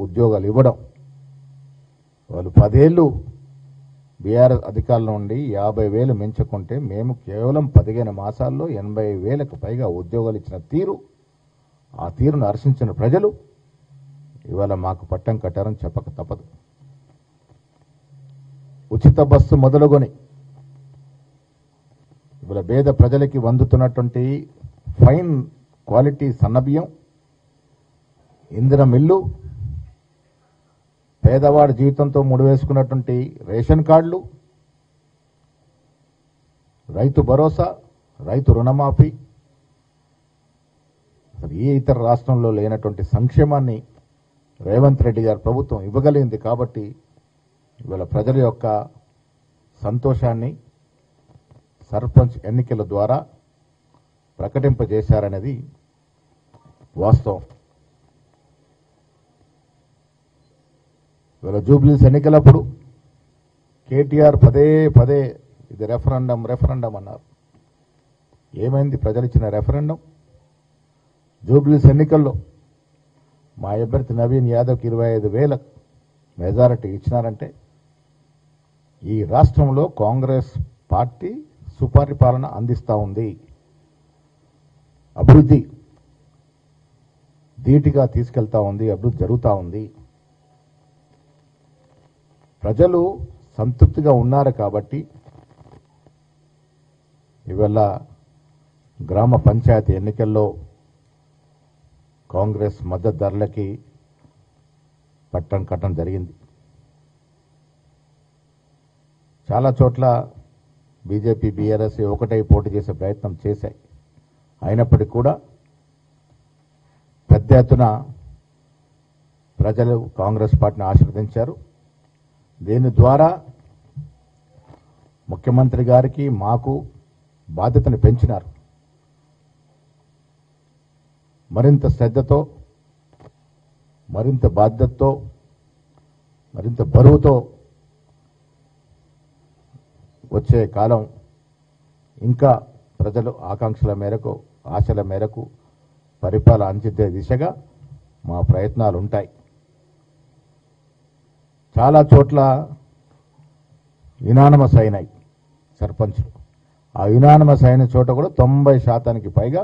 ఉద్యోగాలు ఇవ్వడం. వాళ్ళు 10 ఏళ్ళు బీఆర్ఎస్ అధికారంలో ఉండి 50,000 మించకుంటే మేము కేవలం 15 మాసాల్లో 80,000కు పైగా ఉద్యోగాలు ఇచ్చిన తీరు, ఆ తీరును హర్షించిన ప్రజలు ఇవాళ మాకు పట్టం కట్టారని చెప్పక తప్పదు. ఉచిత బస్సు మొదలుకొని ఇవాళ పేద ప్రజలకి అందుతున్నటువంటి ఫైన్ క్వాలిటీ సన్నబియ్యం, ఇందిరం ఇల్లు, పేదవాడి జీవితంతో ముడివేసుకున్నటువంటి రేషన్ కార్డులు, రైతు భరోసా, రైతు రుణమాఫీ, ఏ ఇతర రాష్ట్రంలో లేనటువంటి సంక్షేమాన్ని రేవంత్ రెడ్డి గారి ప్రభుత్వం ఇవ్వగలిగింది. కాబట్టి ఇవాళ ప్రజల యొక్క సంతోషాన్ని సర్పంచ్ ఎన్నికల ద్వారా ప్రకటింపజేశారనేది వాస్తవం. ఇవాళ జూబ్లీస్ ఎన్నికలప్పుడు కేటీఆర్ పదే పదే ఇది రెఫరెండం అన్నారు. ఏమైంది? ప్రజలు ఇచ్చిన రెఫరెండం. జూబ్లీస్ ఎన్నికల్లో మా అభ్యర్థి నవీన్ యాదవ్కి 25,000 మెజారిటీ ఇచ్చినారంటే ఈ రాష్ట్రంలో కాంగ్రెస్ పార్టీ సుపరిపాలన అందిస్తూ ఉంది, అభివృద్ధి ధీటుగా తీసుకెళ్తా ఉంది, అభివృద్ధి జరుగుతూ ఉంది. ప్రజలు సంతృప్తిగా ఉన్నారు కాబట్టి ఇవాళ గ్రామ పంచాయతీ ఎన్నికల్లో కాంగ్రెస్ మద్దతుదారులకి పట్టం కట్టడం జరిగింది. చాలా చోట్ల బీజేపీ, బీఆర్ఎస్ ఒకటై పోటీ చేసే ప్రయత్నం చేశాయి. అయినప్పటికీ కూడా పెద్ద ఎత్తున ప్రజలు కాంగ్రెస్ పార్టీని ఆశీర్వదించారు. దీని ద్వారా ముఖ్యమంత్రి గారికి మాకు బాధ్యతను పెంచినారు. మరింత శ్రద్ధతో, మరింత బాధ్యతతో, మరింత బరువుతో వచ్చే కాలం ఇంకా ప్రజలు ఆకాంక్షల మేరకు, ఆశల మేరకు పరిపాలన అందించే దిశగా మా ప్రయత్నాలు ఉంటాయి. చాలా చోట్ల యునానిమస్ అయినాయి సర్పంచ్లు. ఆ యునానిమస్ అయిన చోట కూడా 90% పైగా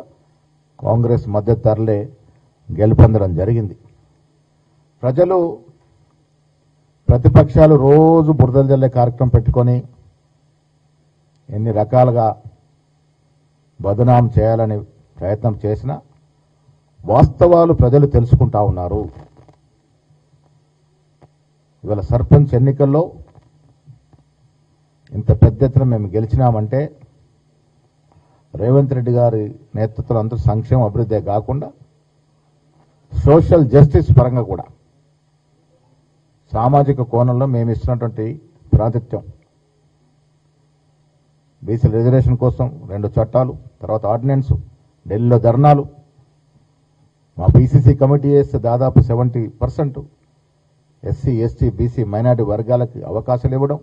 కాంగ్రెస్ మద్దతుదారులే గెలుపొందడం జరిగింది. ప్రజలు, ప్రతిపక్షాలు రోజు బురదలు జల్లే కార్యక్రమం పెట్టుకొని ఎన్ని రకాలుగా బదనాం చేయాలని ప్రయత్నం చేసినా వాస్తవాలు ప్రజలు తెలుసుకుంటా ఉన్నారు. ఇవాళ సర్పంచ్ ఎన్నికల్లో ఇంత పెద్ద ఎత్తున మేము గెలిచినామంటే రేవంత్ రెడ్డి గారి నేతృత్వంలో అందరూ సంక్షేమ అభివృద్ధే కాకుండా సోషల్ జస్టిస్ పరంగా కూడా సామాజిక కోణంలో మేము ఇస్తున్నటువంటి ప్రాతినిధ్యం, బీసీ రిజర్వేషన్ కోసం 2 చట్టాలు, తర్వాత ఆర్డినెన్స్, ఢిల్లీలో ధర్నాలు, మా పీసీసీ కమిటీ వేస్తే దాదాపు 70% ఎస్సీ, ఎస్టీ, బీసీ, మైనార్టీ వర్గాలకి అవకాశాలు ఇవ్వడం,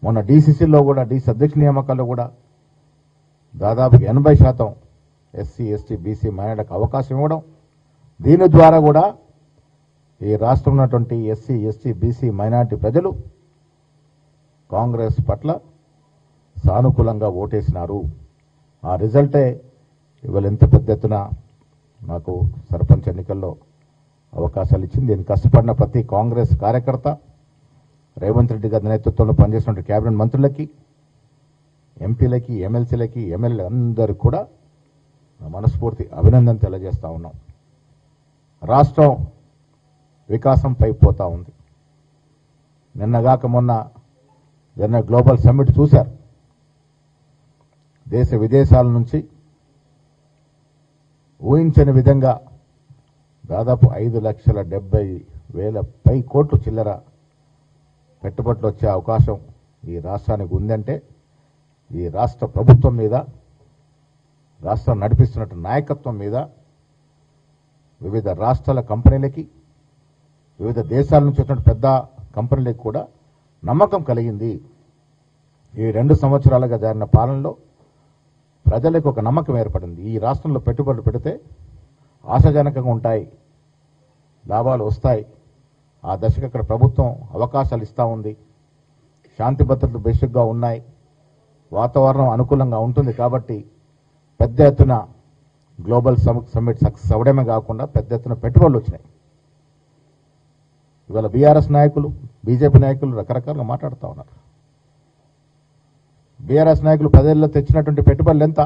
మొన్న డీసీసీలో కూడా డీసీ అధ్యక్ష నియామకాల్లో కూడా దాదాపు 80% ఎస్సీ, ఎస్టీ, బీసీ, మైనార్టీకి అవకాశం ఇవ్వడం. దీని ద్వారా కూడా ఈ రాష్ట్రంలో ఉన్నటువంటి ఎస్సీ, ఎస్టీ, బీసీ, మైనార్టీ ప్రజలు కాంగ్రెస్ పట్ల సానుకూలంగా ఓటేసినారు. ఆ రిజల్టే ఇవాళ ఎంత పెద్ద ఎత్తున నాకు సర్పంచ్ ఎన్నికల్లో అవకాశాలు ఇచ్చింది. దీన్ని కష్టపడిన ప్రతి కాంగ్రెస్ కార్యకర్త, రేవంత్ రెడ్డి గారి నేతృత్వంలో పనిచేసిన కేబినెట్ మంత్రులకి, ఎంపీలకి, ఎమ్మెల్సీలకి, ఎమ్మెల్యే అందరికీ కూడా మనస్ఫూర్తి అభినందన తెలియజేస్తా ఉన్నాం. రాష్ట్రం వికాసం పైపోతా ఉంది. నిన్నగాక మొన్న జరిగిన గ్లోబల్ సమ్మిట్ చూశారు. దేశ విదేశాల నుంచి ఊహించని విధంగా దాదాపు 5,70,000 పై కోట్లు చిల్లర పెట్టుబడులు వచ్చే అవకాశం ఈ రాష్ట్రానికి ఉందంటే ఈ రాష్ట్ర ప్రభుత్వం మీద, రాష్ట్రం నడిపిస్తున్నట్టు నాయకత్వం మీద వివిధ రాష్ట్రాల కంపెనీలకి, వివిధ దేశాల నుంచి వచ్చిన పెద్ద కంపెనీలకు కూడా నమ్మకం కలిగింది. ఈ 2 సంవత్సరాలుగా జరిగిన పాలనలో ప్రజలకు ఒక నమ్మకం ఏర్పడింది. ఈ రాష్ట్రంలో పెట్టుబడులు పెడితే ఆశాజనకంగా ఉంటాయి, లాభాలు వస్తాయి, ఆ దశకు అక్కడ ప్రభుత్వం అవకాశాలు ఇస్తూ ఉంది. శాంతి భద్రతలు బేసిక్గా ఉన్నాయి, వాతావరణం అనుకూలంగా ఉంటుంది. కాబట్టి పెద్ద ఎత్తున గ్లోబల్ సమ్మిట్ సక్సెస్ అవ్వడమే కాకుండా పెద్ద ఎత్తున పెట్టుబడులు వచ్చినాయి. ఇవాళ బీఆర్ఎస్ నాయకులు, బీజేపీ నాయకులు రకరకాలుగా మాట్లాడుతూ ఉన్నారు. బీఆర్ఎస్ నాయకులు 10 ఏళ్ళలో తెచ్చినటువంటి పెట్టుబడులు ఎంత,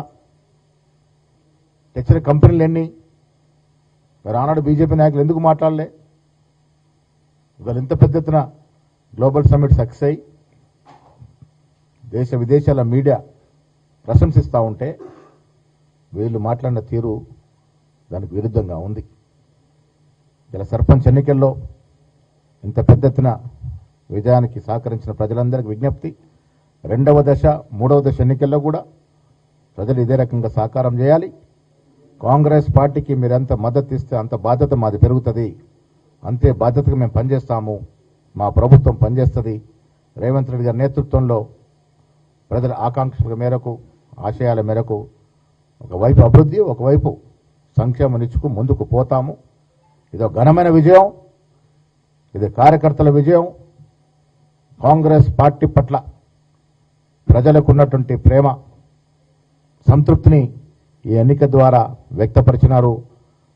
తెచ్చిన కంపెనీలు ఎన్ని, మరి ఆనాడు బీజేపీ నాయకులు ఎందుకు మాట్లాడలే? ఇవాళ ఇంత పెద్ద ఎత్తున గ్లోబల్ సమ్మిట్ సక్సెస్ అయ్యి దేశ విదేశాల మీడియా ప్రశంసిస్తూ ఉంటే వీళ్ళు మాట్లాడిన తీరు దానికి విరుద్ధంగా ఉంది. ఇలా సర్పంచ్ ఎన్నికల్లో ఇంత పెద్ద ఎత్తున విజయానికి సహకరించిన ప్రజలందరికీ విజ్ఞప్తి, 2వ దశ 3వ దశ ఎన్నికల్లో కూడా ప్రజలు ఇదే రకంగా సహకారం చేయాలి. కాంగ్రెస్ పార్టీకి మీరెంత మద్దతు ఇస్తే అంత బాధ్యత మాది పెరుగుతుంది, అంతే బాధ్యతగా మేము పనిచేస్తాము, మా ప్రభుత్వం పనిచేస్తుంది. రేవంత్ రెడ్డి గారి నేతృత్వంలో ప్రజల ఆకాంక్షల మేరకు, ఆశయాల మేరకు ఒకవైపు అభివృద్ధి, ఒకవైపు సంక్షేమం ఇచ్చుకు ముందుకు పోతాము. ఇదో ఘనమైన విజయం, ఇది కార్యకర్తల విజయం. కాంగ్రెస్ పార్టీ పట్ల ప్రజలకు ఉన్నటువంటి ప్రేమ, సంతృప్తిని ఈ ఎన్నిక ద్వారా వ్యక్తపరిచినారు.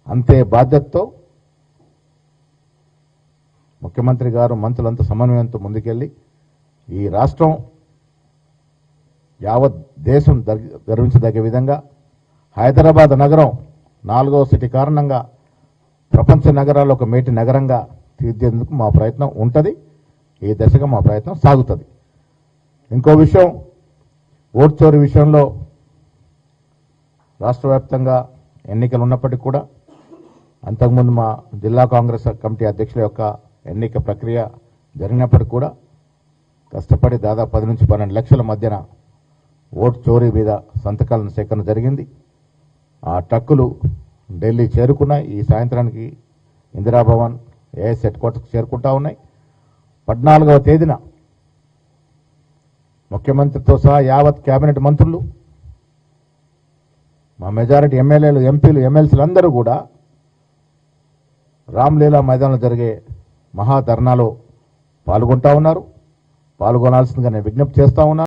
అంతే బాధ్యతతో ముఖ్యమంత్రి గారు, మంత్రులంతా సమన్వయంతో ముందుకెళ్లి ఈ రాష్ట్రం యావత్ దేశం గర్వించదగ్గ విధంగా హైదరాబాద్ నగరం 4వ సిటీ కారణంగా ప్రపంచ నగరాల్లో ఒక మేటి నగరంగా తీర్చేందుకు మా ప్రయత్నం ఉంటుంది. ఈ దశగా మా ప్రయత్నం సాగుతుంది. ఇంకో విషయం, ఓటు చోరీ విషయంలో రాష్ట్ర వ్యాప్తంగా ఎన్నికలు ఉన్నప్పటికీ కూడా అంతకుముందు మా జిల్లా కాంగ్రెస్ కమిటీ అధ్యక్షుల యొక్క ఎన్నిక ప్రక్రియ జరిగినప్పటికీ కూడా కష్టపడి దాదాపు 10 నుంచి 12 లక్షల మధ్యన ఓటు చోరీ మీద సంతకాలను సేకరణ జరిగింది. ఆ ట్రక్కులు ఢిల్లీ చేరుకున్నాయి. ఈ సాయంత్రానికి ఇందిరాభవన్ ఏఎస్ హెడ్ క్వార్టర్స్కి చేరుకుంటా ఉన్నాయి. 14వ తేదీన ముఖ్యమంత్రితో సహా యావత్ కేబినెట్ మంత్రులు, మా మెజారిటీ ఎమ్మెల్యేలు, ఎంపీలు, ఎమ్మెల్సీలు అందరూ కూడా రామ్లీలా మైదానంలో జరిగే మహాధర్నాలో పాల్గొంటా ఉన్నారు. పాల్గొనాల్సిందిగా నేను విజ్ఞప్తి చేస్తా ఉన్నాను.